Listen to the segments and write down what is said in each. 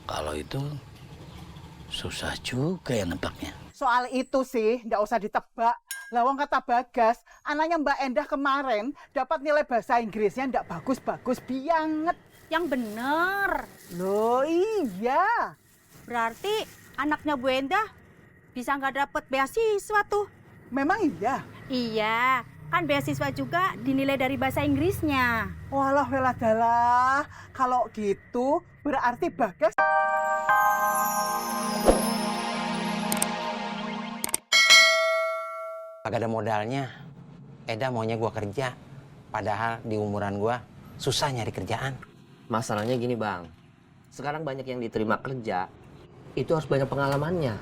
Kalau itu susah juga ya nebaknya. Soal itu sih, nggak usah ditebak. Lawang kata Bagas, anaknya Mbak Endah kemarin dapat nilai bahasa Inggrisnya nggak bagus-bagus banget. Yang bener. Loh iya. Berarti anaknya Bu Endah bisa nggak dapet beasiswa tuh. Memang iya. Iya, kan beasiswa juga dinilai dari bahasa Inggrisnya. Walah weladalah. Kalau gitu berarti Bagas. Kagak ada modalnya. Eda maunya gua kerja. Padahal di umuran gua susah nyari kerjaan. Masalahnya gini bang, sekarang banyak yang diterima kerja, itu harus banyak pengalamannya.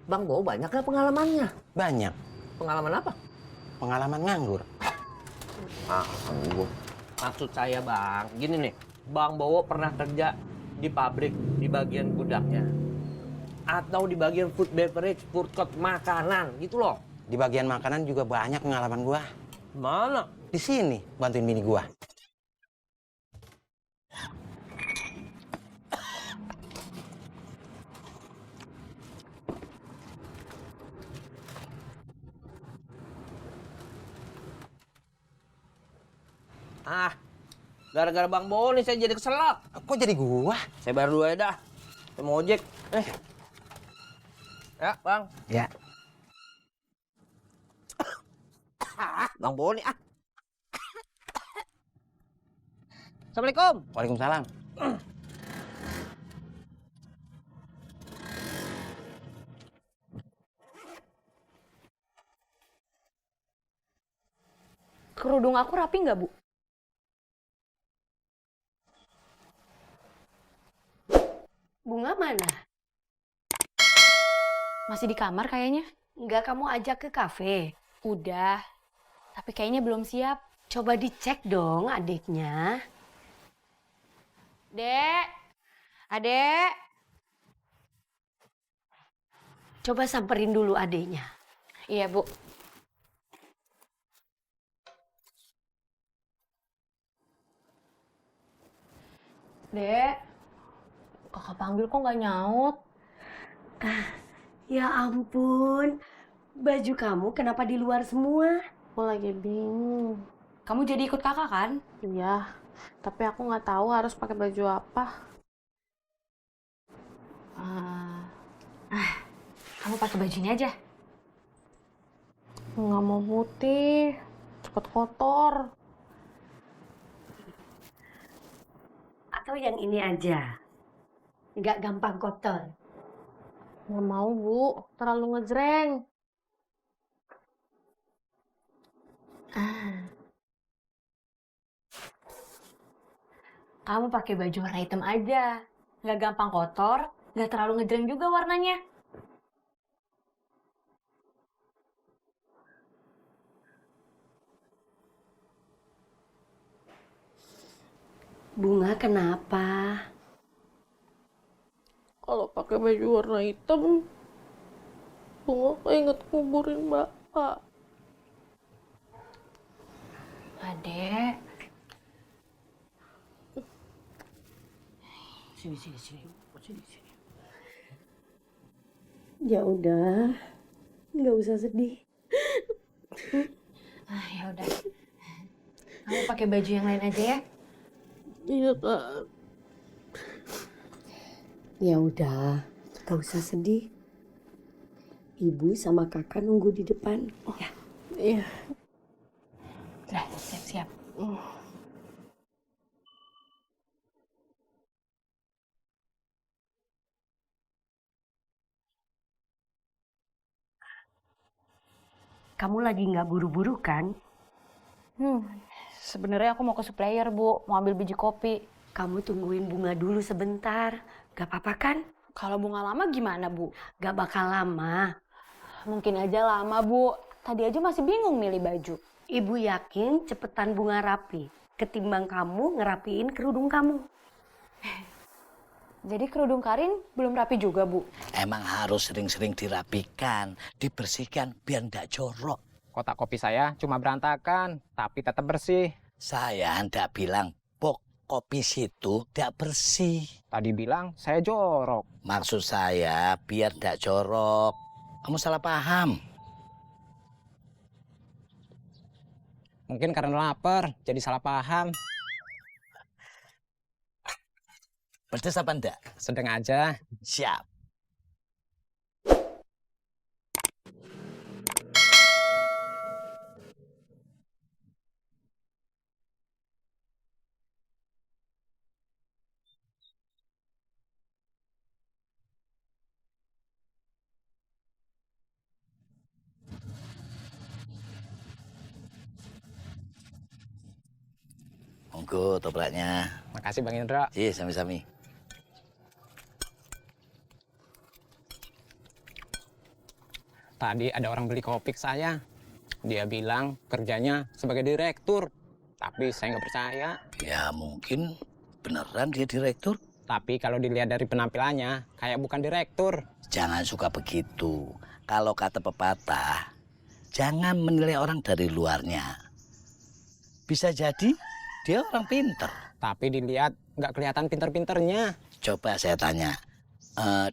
Bang Bowo banyak nggak pengalamannya? Banyak. Pengalaman apa? Pengalaman nganggur. Nganggur. Maksud saya bang, gini nih, Bang Bowo pernah kerja di pabrik di bagian gudangnya. Atau di bagian food beverage, food court, makanan gitu loh. Di bagian makanan juga banyak pengalaman gua. Mana? Di sini bantuin bini gua. Gara-gara Bang Bowo nih saya jadi keselak. Kok jadi gua? Saya bayar dulu aja dah. Saya mau ojek. Ya, Bang. Ya. Bang Bowo nih Assalamualaikum. Waalaikumsalam. Kerudung aku rapi nggak, Bu? Bunga mana? Masih di kamar kayaknya. Nggak kamu ajak ke kafe? Udah, tapi kayaknya belum siap. Coba dicek dong adiknya. Dek, adek. Coba samperin dulu adiknya. Iya, Bu. Dek, kakak panggil kok nggak nyaut? Ya ampun, baju kamu kenapa di luar semua? Aku lagi bingung. Kamu jadi ikut kakak kan? Iya, tapi aku nggak tahu harus pakai baju apa. Kamu pakai baju ini aja. Nggak mau putih, cepet kotor. Atau yang ini aja? Nggak gampang kotor. Nggak mau, Bu. Terlalu ngejreng. Kamu pakai baju warna hitam aja. Nggak gampang kotor, nggak terlalu ngejreng juga warnanya. Bunga kenapa? Kalau pakai baju warna hitam, Bunga keinget nguburin bapak. Adek. Sini. Ya udah, nggak usah sedih. Ya udah. Kamu pakai baju yang lain aja ya. Iya, Kak. Ya udah, nggak usah sedih. Ibu sama kakak nunggu di depan. Ya. Iya. Udah, siap-siap. Kamu lagi nggak buru-buru kan? Sebenarnya aku mau ke supplier, Bu. Mau ambil biji kopi. Kamu tungguin Bunga dulu sebentar. Gak apa-apa kan? Kalau bunga lama gimana, Bu? Gak bakal lama. Mungkin aja lama, Bu. Tadi aja masih bingung milih baju. Ibu yakin cepetan Bunga rapi. Ketimbang kamu ngerapiin kerudung kamu. Jadi kerudung Karin belum rapi juga, Bu? Emang harus sering-sering dirapikan, dibersihkan biar ndak jorok. Kotak kopi saya cuma berantakan, tapi tetap bersih. Saya ndak bilang kopi situ tidak bersih. Tadi bilang saya jorok. Maksud saya biar tidak jorok. Kamu salah paham. Mungkin karena lapar, jadi salah paham. Pedes apa enggak? Sedang aja. Siap. Monggo topraknya. Makasih Bang Indro. Iya, sami-sami. Tadi ada orang beli kopi ke saya. Dia bilang kerjanya sebagai direktur. Tapi saya nggak percaya. Ya mungkin beneran dia direktur. Tapi kalau dilihat dari penampilannya, kayak bukan direktur. Jangan suka begitu. Kalau kata pepatah, jangan menilai orang dari luarnya. Bisa jadi dia orang pinter. Tapi dilihat nggak kelihatan pinter-pinternya. Coba saya tanya,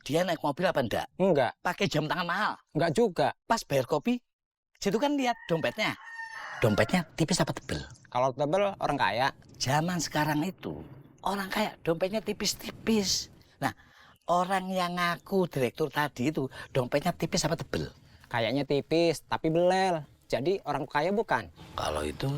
dia naik mobil apa enggak? Enggak, Pakai jam tangan mahal? enggak juga. Pas bayar kopi, situ kan lihat dompetnya. Dompetnya tipis apa tebel? Kalau tebel orang kaya. Zaman sekarang itu, orang kaya dompetnya tipis-tipis. Nah, orang yang ngaku direktur tadi itu, dompetnya tipis apa tebel? Kayaknya tipis, tapi belel. Jadi orang kaya bukan? Kalau itu,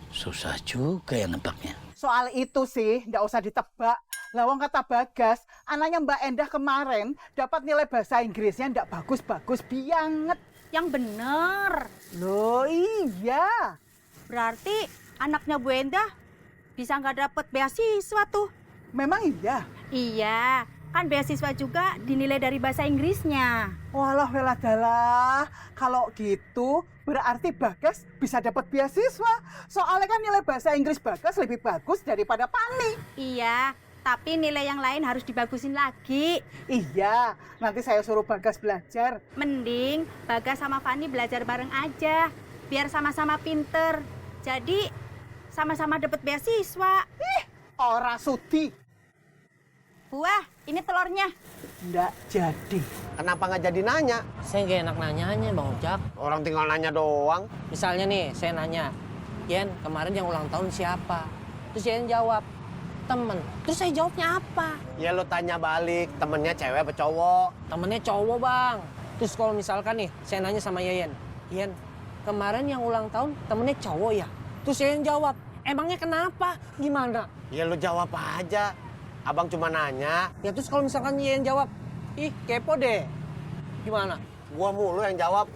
susah juga ya nebaknya. Soal itu sih, ndak usah ditebak. Lawang kata Bagas, anaknya Mbak Endah kemarin dapat nilai bahasa Inggrisnya ndak bagus-bagus banget. Yang bener. Loh iya. Berarti anaknya Bu Endah bisa nggak dapet beasiswa tuh. Memang iya. Iya, kan beasiswa juga dinilai dari bahasa Inggrisnya. Walah weladalah. Kalau gitu berarti Bagas bisa dapat beasiswa. Soalnya kan nilai bahasa Inggris Bagas lebih bagus daripada Pani. Iya, tapi nilai yang lain harus dibagusin lagi. Iya, nanti saya suruh Bagas belajar. Mending Bagas sama Fani belajar bareng aja, biar sama-sama pinter. Jadi sama-sama dapat beasiswa. Ora sudi. Buah, ini telurnya. Ndak jadi. Kenapa nggak jadi nanya? Saya nggak enak nanyanya Bang Ojak. Orang tinggal nanya doang. Misalnya nih, saya nanya, Yen, kemarin yang ulang tahun siapa? Terus Yen jawab, temen. Terus saya jawabnya apa? Ya lo tanya balik, temennya cewek apa cowok? Temennya cowok Bang. Terus kalau misalkan nih, saya nanya sama Yen, Yen, kemarin yang ulang tahun temennya cowok ya? Terus Yen jawab, emangnya kenapa? Gimana? Ya lo jawab aja. Abang cuma nanya. Ya terus kalau misalkan Yen jawab, ih kepo deh. Gimana? Gua mulu yang jawab.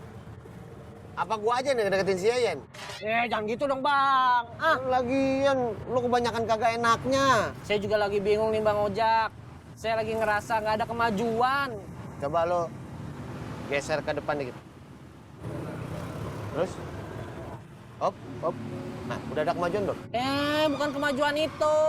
Apa gua aja nih deketin si Yayen? Jangan gitu dong Bang. Lagian lo kebanyakan kagak enaknya. Saya juga lagi bingung nih Bang Ojak. Saya lagi ngerasa nggak ada kemajuan. Coba lo geser ke depan dikit. Terus? Hop, hop. Nah, udah ada kemajuan belum? Bukan kemajuan itu.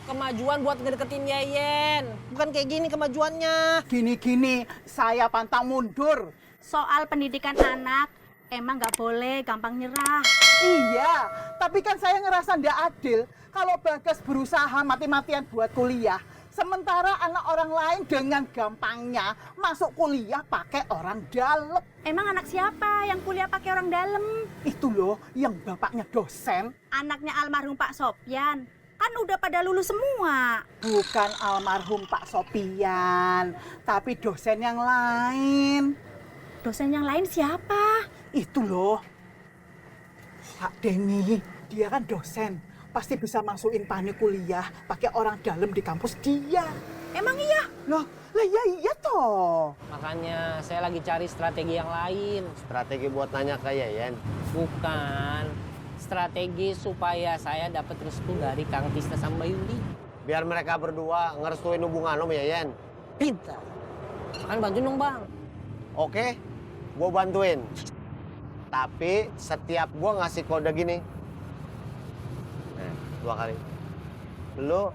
Kemajuan buat ngedeketin Yayen. Bukan kayak gini kemajuannya. Gini-gini, saya pantang mundur. Soal pendidikan anak, emang nggak boleh gampang nyerah. Iya, tapi kan saya ngerasa ndak adil kalau Bagas berusaha mati-matian buat kuliah, sementara anak orang lain dengan gampangnya masuk kuliah pakai orang dalam. Emang anak siapa yang kuliah pakai orang dalam? Itu loh, yang bapaknya dosen, Anaknya almarhum Pak Sopyan. Kan udah pada lulus semua. bukan almarhum Pak Sopian, tapi dosen yang lain. Dosen yang lain siapa? Itu loh, Pak Denny, dia kan dosen, pasti bisa masukin Pani kuliah pakai orang dalam di kampus dia. Emang iya? Loh, lah iya toh. Makanya saya lagi cari strategi yang lain. Strategi buat nanya ke Yayen. Bukan. Strategi supaya saya dapat restu dari Kang Tisna sama Mbak Yuli. Biar mereka berdua ngerestuin hubungan lo sama Yayen. Pintar. Kan bantuin dong Bang. Oke, gue bantuin. Tapi setiap gue ngasih kode gini. Nah, 2 kali. Lo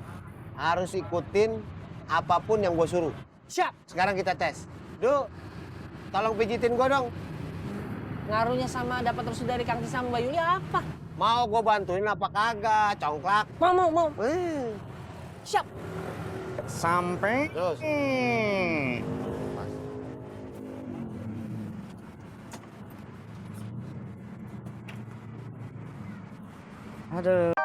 harus ikutin apapun yang gue suruh. Siap. Sekarang kita tes. Duh, tolong pijitin gue dong. Ngaruhnya sama dapat restu dari Kang Tisna sama Mbak Yuli apa? Mau gue bantuin apa kagak, congklak? Mau. Siap. Sampai. Terus. Aduh.